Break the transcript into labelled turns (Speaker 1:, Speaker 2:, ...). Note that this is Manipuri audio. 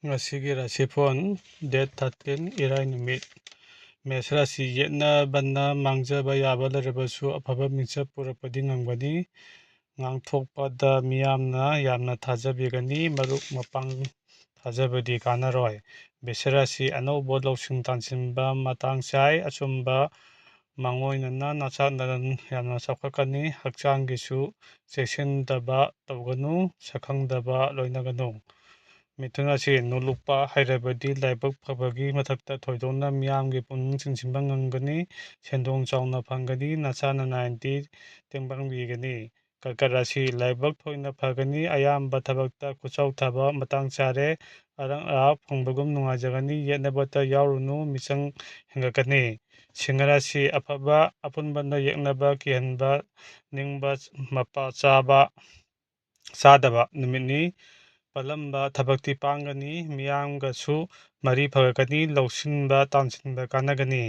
Speaker 1: ꯉꯁꯤꯒꯤ ꯔꯥꯁꯤꯐꯣꯜ ꯗꯦꯠ 13 ꯏꯔꯥꯏ ꯅꯨꯃꯤꯠ ꯃꯦꯁ ꯔꯥꯁꯤ ꯌꯦꯠꯅꯕꯅ ꯃꯥꯡꯖꯕ ꯌꯥꯕ ꯂꯩꯔꯕꯁꯨ ꯑꯐꯕ ꯃꯤꯡꯆꯠ ꯄꯨꯔꯛꯄꯗꯤ ꯉꯝꯒꯅꯤ꯫ ꯉꯥꯡꯊꯣꯛꯄꯗ ꯃꯤꯌꯥꯝꯅ ꯌꯥꯝꯅ ꯊꯥꯖꯕꯤꯒꯅꯤ, ꯃꯔꯨꯞ ꯃꯄꯥꯡ ꯊꯥꯖꯕꯗꯤ ꯀꯥꯟꯅꯔꯣꯏ꯫ ꯃꯦꯁ ꯔꯥꯁꯤ ꯑꯅꯧꯕ ꯂꯧꯁꯤꯡ ꯇꯥꯟꯁꯤꯟꯕ ꯃꯇꯥꯡ ꯆꯥꯏ꯫ ꯑꯆꯨꯝꯕ ꯃꯥꯡꯑꯣꯏꯅꯅ ꯅꯁꯥ-ꯅꯔꯟ ꯌꯥꯝꯅ ꯆꯥꯎꯈꯠꯀꯅꯤ꯫ ꯍꯛꯆꯥꯡꯒꯤꯁꯨ ꯆꯦꯛꯁꯤꯟꯗꯕ ꯇꯧꯒꯅꯨ, ꯁꯛꯈꯪꯗꯕ ꯂꯣꯏꯅꯒꯅꯨ꯫ ꯃꯤꯊꯨꯟ ꯔꯥꯁꯤ ꯅꯣꯡꯂꯨꯛꯄ ꯍꯩꯔꯕꯗꯤ ꯂꯥꯏꯕꯛ ꯐꯕꯒꯤ ꯃꯊꯛꯇ ꯊꯣꯏꯗꯣꯛꯅ ꯃꯤꯌꯥꯝꯒꯤ ꯄꯨꯛꯅꯤꯡ ꯆꯤꯡꯁꯤꯟꯕ ꯉꯝꯒꯅꯤ꯫ ꯁꯦꯟꯗꯣꯡ ꯆꯥꯎꯅ ꯐꯪꯒꯅꯤ, ꯅꯁꯥ-ꯅꯅꯥꯏꯗꯤ ꯇꯦꯡꯕꯥꯡꯕꯤꯒꯅꯤ꯫ ꯀꯔꯀꯠ ꯔꯥꯁꯤ ꯂꯥꯏꯕꯛ ꯊꯣꯏꯅ ꯐꯒꯅꯤ, ꯑꯌꯥꯝꯕ ꯊꯕꯛꯇ ꯈꯨꯠꯆꯥꯎ-ꯊꯥꯕ ꯃꯇꯥꯡ ꯆꯥꯔꯦ꯫ ꯑꯔꯥꯛ-ꯑꯔꯥꯛ ꯐꯪꯕꯒꯨꯝ ꯅꯨꯡꯉꯥꯏꯖꯒꯅꯤ, ꯌꯦꯠꯅꯕꯇ ꯌꯥꯎꯔꯨꯅꯨ, ꯃꯤꯆꯪ ꯍꯦꯟꯒꯠꯀꯅꯤ꯫ ꯁꯤꯡꯍ ꯔꯥꯁꯤ ꯑꯐꯕ ꯑꯄꯨꯟꯕꯅ ꯌꯦꯛꯅꯕ ꯀꯤꯍꯟꯕ ꯅꯤꯡꯕ ꯃꯄꯥ ꯆꯥꯗꯕ ꯅꯨꯃꯤꯠꯅꯤ꯫ ꯄꯜꯂꯝꯕ ꯊꯕꯛꯇꯤ ꯄꯥꯡꯒꯅꯤ, ꯃꯤꯌꯥꯝꯒꯁꯨ ꯃꯔꯤ ꯐꯒꯠꯀꯅꯤ, ꯂꯧꯁꯤꯟꯕ ꯇꯥꯟꯁꯤꯟꯕ ꯀꯥꯟꯅꯒꯅꯤ꯫